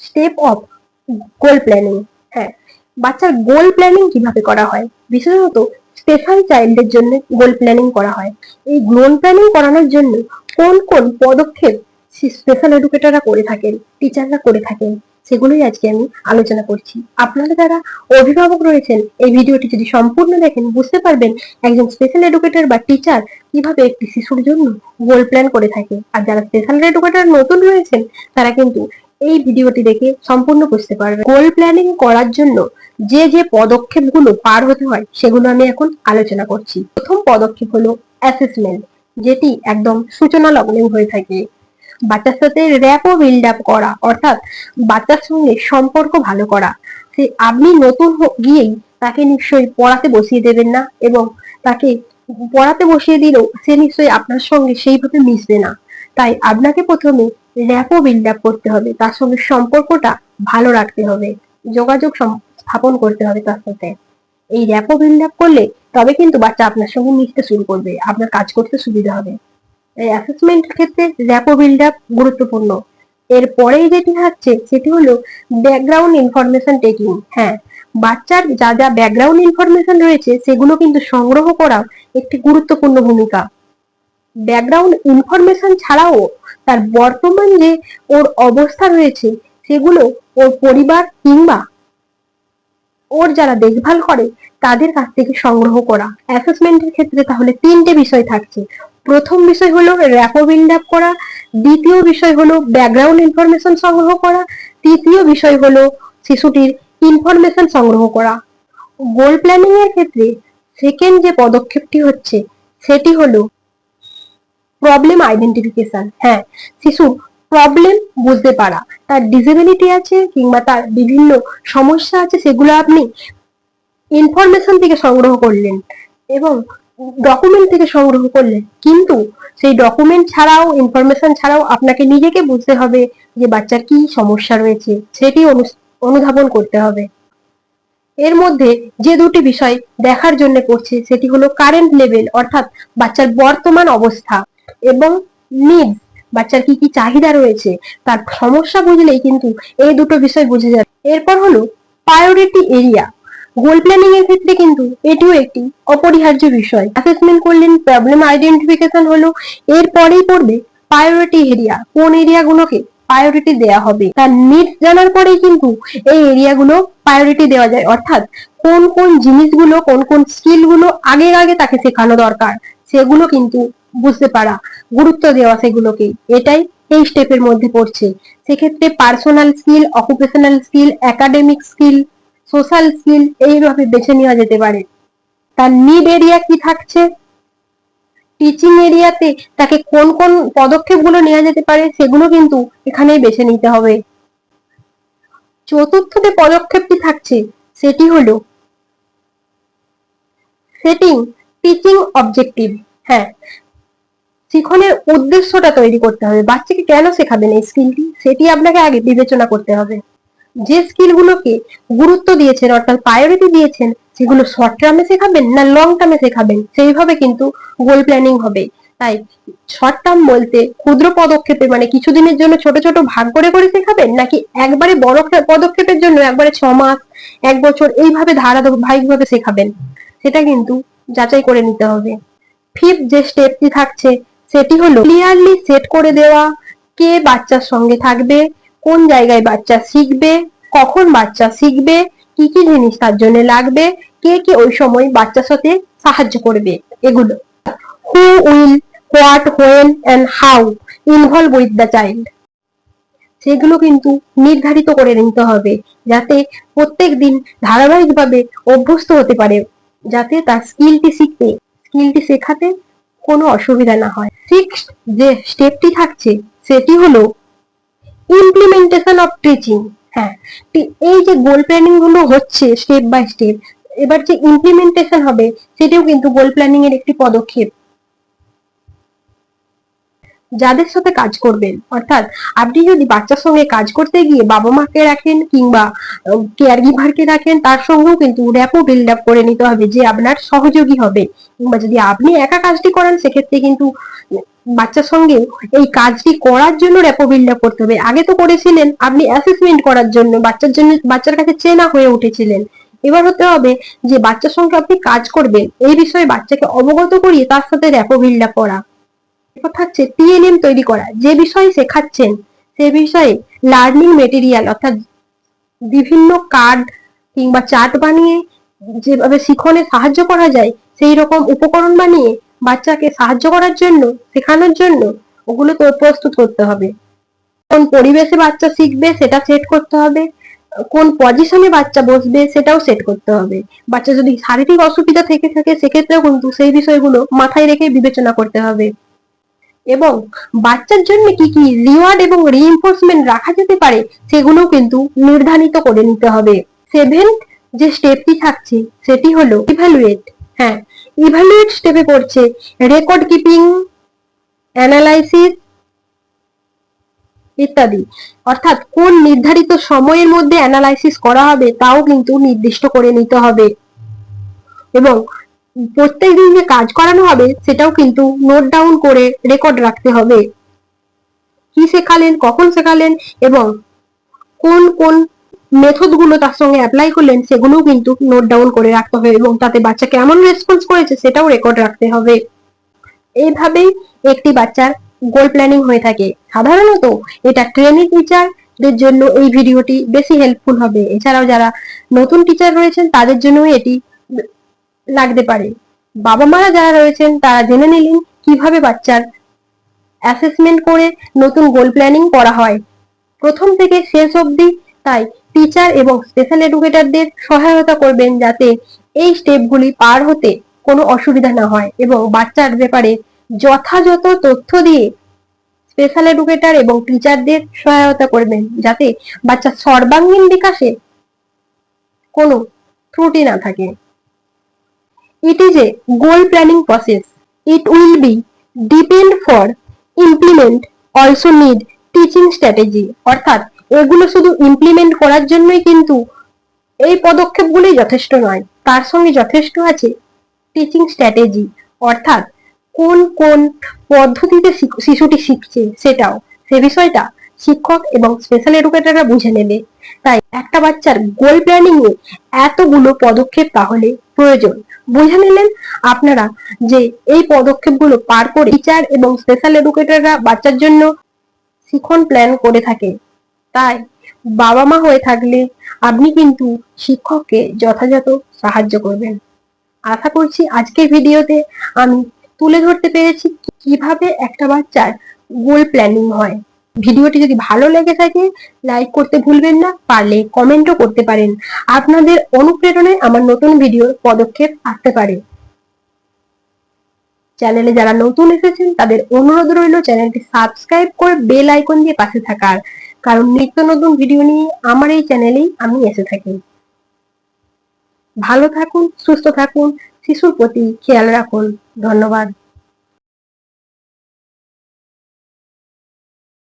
Step of goal planning. হ্যাঁ, বাচ্চার গোল planning কিভাবে করা হয়, বিশেষত স্পেশাল চাইল্ডের জন্য গোল প্ল্যানিং করা হয়। এই গোল প্ল্যানিং করানোর জন্য কোন কোন পদক্ষেপ স্পেশাল এডুকেটররা করে থাকেন, টিচাররা করে থাকেন, সেগুলোই আজকে আমি আলোচনা করছি। আপনারা যারা অভিভাবক রয়েছেন, এই ভিডিওটি যদি সম্পূর্ণ দেখেন বুঝতে পারবেন একজন স্পেশাল এডুকেটর বা টিচার কিভাবে একটি শিশুর জন্য গোল প্ল্যান করে থাকে। আর যারা স্পেশাল এডুকেটর নতুন রয়েছেন তারা কিন্তু এই ভিডিওটি দেখে সম্পূর্ণ বুঝতে পারবে। গোল প্ল্যানিং করার জন্য যে যে পদক্ষেপগুলো পার হতে হয় সেগুলো আমি এখন আলোচনা করছি। প্রথম পদক্ষেপ হলো অ্যাসেসমেন্ট, যেটি একদম সূচনা লগ্নে হয়ে থাকে। বাচ্চার সাথে র্যাপো বিল্ড আপ করা, অর্থাৎ বাচ্চার সঙ্গে সম্পর্ক ভালো করা। সে আপনি নতুন গিয়েই তাকে নিশ্চয়ই পড়াতে বসিয়ে দেবেন না, এবং তাকে পড়াতে বসিয়ে দিলেও সে নিশ্চয়ই আপনার সঙ্গে সেইভাবে মিশবে না। তাই আপনাকে প্রথমে র্যাপো বিল্ড আপ করতে হবে, তার সঙ্গে সম্পর্কটা ভালো রাখতে হবে, যোগাযোগ স্থাপন করতে হবে তার সাথে। এই র্যাপো বিল্ড আপ করলে তবে কিন্তু বাচ্চা আপনার সঙ্গে মিশতে শুরু করবে, আপনার কাজ করতে সুবিধা হবে। এই অ্যাসেসমেন্ট ক্ষেত্রে র্যাপো বিল্ড আপ গুরুত্বপূর্ণ। এরপরেই যেটি হচ্ছে সেটি হলো ব্যাকগ্রাউন্ড ইনফরমেশন টেকিং। হ্যাঁ, বাচ্চার যা যা ব্যাকগ্রাউন্ড ইনফরমেশন রয়েছে সেগুলো কিন্তু সংগ্রহ করা একটি গুরুত্বপূর্ণ ভূমিকা। ব্যাকগ্রাউন্ড ইনফরমেশন ছাড়াও তার বর্তমান যে ওর অবস্থা রয়েছে সেগুলো ওর পরিবার কিংবা ওর যারা দেখভাল করে তাদের কাছ থেকে সংগ্রহ করা। অ্যাসেসমেন্টের ক্ষেত্রে তাহলে তিনটে বিষয় থাকছে। প্রথম বিষয় হলো র্যাপো বিল্ড আপ করা, দ্বিতীয় বিষয় হলো ব্যাকগ্রাউন্ড ইনফরমেশন সংগ্রহ করা, তৃতীয় বিষয় হলো শিশুটির ইনফরমেশন সংগ্রহ করা। গোল প্ল্যানিং এর ক্ষেত্রে সেকেন্ড যে পদক্ষেপটি হচ্ছে সেটি হলো প্রবলেম আইডেন্টিফিকেশন। হ্যাঁ, শিশুর প্রবলেম বুঝতে পারা, তার ডিসেবিলিটি আছে কিংবা তার বিভিন্ন সমস্যা আছে, সেগুলো আপনি ইনফরমেশন থেকে সংগ্রহ করলেন এবং ডকুমেন্ট থেকে সংগ্রহ করলেন, কিন্তু সেই ডকুমেন্ট ছাড়াও ইনফরমেশন ছাড়াও আপনাকে নিজেকে বুঝতে হবে যে বাচ্চার কি সমস্যা রয়েছে, সেটি অনুধাবন করতে হবে। এর মধ্যে যে দুটি বিষয় দেখার জন্য করছে সেটি হলো কারেন্ট লেভেল, অর্থাৎ বাচ্চার বর্তমান অবস্থা, এবং নিডস, বাচ্চার কি কি চাহিদা রয়েছে। তার সমস্যা বুঝলেই কিন্তু এই দুটো বিষয় বুঝে যাবে। এরপর হলো প্রায়োরিটি এরিয়া। গোল প্ল্যানিং এর ক্ষেত্রে কিন্তু এটিও একটি অপরিহার্য বিষয়। অ্যাসেসমেন্ট করলেন, প্রবলেম আইডেন্টিফিকেশন হলো, এরপরেই পড়বে প্রায়োরিটি এরিয়া। কোন এরিয়াগুলোকে প্রায়োরিটি দেওয়া হবে, তার নিডস জানার পরেই কিন্তু এই এরিয়াগুলো প্রায়োরিটি দেওয়া যায়, অর্থাৎ কোন কোন জিনিসগুলো, কোন কোন স্কিল গুলো আগে আগে তাকে শেখানো দরকার সেগুলো কিন্তু বুঝতে পারা, গুরুত্ব দেওয়া সেগুলোকে, এটাই এই স্টেপের মধ্যে পড়ছে। সেক্ষেত্রে personal skill, occupational skill, academic skill, social skill এইভাবে বেছে নেওয়া যেতে পারে। তার নিড এরিয়া কি থাকছে, টিচিং এরিয়াতে তাকে কোন কোন পদক্ষেপগুলো নেওয়া যেতে পারে সেগুলো কিন্তু এখানেই বেছে নিতে হবে। চতুর্থ যে পদক্ষেপটি থাকছে সেটি হলো সেটিং টিচিং অবজেক্টিভ। হ্যাঁ, শিখনের উদ্দেশ্যটা তৈরি করতে হবে, বাচ্চাকে কেন শেখাবেন এই স্কিলটি সেটি আপনাকে আগে বিবেচনা করতে হবে। যে স্কিলগুলোকে গুরুত্ব দিয়েছেন অর্থাৎ প্রায়োরিটি দিয়েছেন সেগুলো শর্ট টার্মে শেখাবেন না লং টার্মে শেখাবেন, সেইভাবে কিন্তু গোল প্ল্যানিং হবে। তাই শর্ট টার্ম বলতে ক্ষুদ্র পদক্ষেপে, মানে কিছুদিনের জন্য ছোট ছোট ভাগ করে করে শেখাবেন, নাকি একবারে বড় পদক্ষেপের জন্য একবারে 6 মাস, 1 বছর এইভাবে ধারাবাহিকভাবে শেখাবেন, সেটা কিন্তু যাচাই করে নিতে হবে। ফিফথ যে স্টেপটি থাকছে সেটি হলো ক্লিয়ারলি সেট করে দেওয়া, কে বাচ্চার সঙ্গে থাকবে, কোন জায়গায় বাচ্চা শিখবে, কখন বাচ্চা শিখবে, কি কি জিনিস তার জন্য লাগবে, কে কে ওই সময় বাচ্চার সাথে সাহায্য করবে, এগুলো। Who will, what, when and how involve with the child, সেগুলো কিন্তু নির্ধারিত করে নিতে হবে, যাতে প্রত্যেক দিন ধারাবাহিকভাবে অভ্যস্ত হতে পারে, যাতে তার স্কিলটি শেখাতে কোনো অসুবিধা না হয়। সিক্সথ যে স্টেপটি থাকছে সেটি হলো ইমপ্লিমেন্টেশন অফ টিচিং। হ্যাঁ, এই যে গোল প্ল্যানিং গুলো হচ্ছে স্টেপ বাই স্টেপ, এবার যে ইমপ্লিমেন্টেশন হবে সেটিও কিন্তু গোল প্ল্যানিং এর একটি পদক্ষেপ। যাদের সাথে কাজ করবেন, অর্থাৎ আপনি যদি বাচ্চার সঙ্গে কাজ করতে গিয়ে বাবা মাকে রাখেন কিংবা কেয়ার গিভারকে রাখেন, তার সঙ্গেও কিন্তু র্যাপো বিল্ড আপ করে নিতে হবে যে আপনার সহযোগী হবে, কিংবা যদি আপনি একা কাজটি করেন সেক্ষেত্রে কিন্তু বাচ্চার সঙ্গে এই কাজটি করার জন্য র্যাপো বিল্ড আপ করতে হবে। আগে তো করেছিলেন আপনি অ্যাসেসমেন্ট করার জন্য, বাচ্চার কাছে চেনা হয়ে উঠেছিলেন। এবার হতে হবে যে বাচ্চার সঙ্গে আপনি কাজ করবেন, এই বিষয়ে বাচ্চাকে অবগত করিয়ে তার সাথে র্যাপো বিল্ড আপ করা। এরপর থাকছে টিএনএম তৈরি করা। যে বিষয়ে শেখাচ্ছেন সে বিষয়ে লার্নিং মেটেরিয়াল অর্থাৎ বিভিন্ন কার্ড কিংবা চার্ট বানিয়ে যেভাবে শিখনে সাহায্য করা যায় সেই রকম উপকরণ বানিয়ে বাচ্চাকে সাহায্য করার জন্য, শেখানোর জন্য ওগুলো তো প্রস্তুত করতে হবে। কোন পরিবেশে বাচ্চা শিখবে সেটা সেট করতে হবে, কোন পজিশনে বাচ্চা বসবে সেটাও সেট করতে হবে। বাচ্চা যদি শারীরিক অসুবিধা থেকে থাকে সেক্ষেত্রেও কিন্তু সেই বিষয়গুলো মাথায় রেখে বিবেচনা করতে হবে। এবং বাচ্চার জন্য কি কি রিওয়ার্ড এবং রিইনফোর্সমেন্ট রাখা যেতে পারে সেগুলোও কিন্তু নির্ধারিত করে নিতে হবে। সেভেন্থ যে স্টেপটি থাকছে সেটি হলো ইভ্যালুয়েট। হ্যাঁ, ইভ্যালুয়েট স্টেপে পড়ছে রেকর্ড কিপিং, অ্যানালাইসিস ইত্যাদি। অর্থাৎ কোন নির্ধারিত সময়ের মধ্যে অ্যানালাইসিস করা হবে তাও কিন্তু নির্দিষ্ট করে নিতে হবে। এবং প্রত্যেকদিন যে কাজ করানো হবে সেটাও কিন্তু নোট ডাউন করে রেকর্ড রাখতে হবে। কি শেখালেন, কখন শেখালেন এবং কোন কোন মেথড গুলো তার সঙ্গে অ্যাপ্লাই করলেন সেগুলোও কিন্তু নোট ডাউন করে রাখতে হবে এবং তাতে বাচ্চা কেমন রেসপন্স করেছে সেটাও রেকর্ড রাখতে হবে। এইভাবেই একটি বাচ্চার গোল প্ল্যানিং হয়ে থাকে। সাধারণত এটা ট্রেনিং টিচারদের জন্য এই ভিডিওটি বেশি হেল্পফুল হবে। এছাড়াও যারা নতুন টিচার রয়েছেন তাদের জন্য এটি লাগতে পারে। বাবা মারা যারা রয়েছেন তারা জেনে নিলেন কিভাবে বাচ্চার অ্যাসেসমেন্ট করে নতুন গোল প্ল্যানিং করা হয় প্রথম থেকে শেষ অবধি। তাই টিচার এবং স্পেশাল এডুকেটরদের সহায়তা করবেন যাতে এই স্টেপগুলি পার হতে কোনো অসুবিধা না হয় এবং বাচ্চার ব্যাপারে যথাযথ তথ্য দিয়ে স্পেশাল এডুকেটর এবং টিচারদের সহায়তা করবেন যাতে বাচ্চার সর্বাঙ্গীন বিকাশে কোনো ত্রুটি না থাকে। It is a goal planning process. It will be depend for implement also need teaching strategy. অর্থাৎ এগুলো শুধু ইমপ্লিমেন্ট করার জন্যই কিন্তু এই পদক্ষেপগুলি যথেষ্ট নয়, তার সঙ্গে যথেষ্ট আছে টিচিং স্ট্র্যাটেজি। অর্থাৎ কোন কোন পদ্ধতিতে শিশুটি শিখছে সেটাও, সে বিষয়টা শিক্ষক এবং স্পেশাল এডুকেটররা বুঝে নেবে। তাই একটা বাচ্চার গোল প্ল্যানিং এ এতগুলো পদক্ষেপ তাহলে প্রয়োজন। বুঝে নিলেন আপনারা যে এই পদক্ষেপগুলো পার করে টিচার এবং স্পেশাল এডুকেটররা বাচ্চার জন্য শিখন প্ল্যান করে থাকে। তাই বাবা মা হয়ে থাকলে আপনি কিন্তু শিক্ষককে যথাযথ সাহায্য করবেন। আশা করছি আজকের ভিডিওতে আমি তুলে ধরতে পেরেছি কিভাবে একটা বাচ্চার গোল প্ল্যানিং হয়। ভিডিওটি যদি ভালো লেগে থাকে লাইক করতে ভুলবেন না, পারলে কমেন্টও করতে পারেন। আপনাদের অনুপ্রেরণায় আমার নতুন ভিডিওর পদক্ষেপ আসতে পারে। চ্যানেলে যারা নতুন এসেছেন তাদের অনুরোধ রইল চ্যানেলটি সাবস্ক্রাইব করে বেল আইকন দিয়ে পাশে থাকার, কারণ নিত্য নতুন ভিডিও নিয়ে আমার এই চ্যানেলেই আমি এসে থাকি। ভালো থাকুন, সুস্থ থাকুন, শিশুর প্রতি খেয়াল রাখুন। ধন্যবাদ।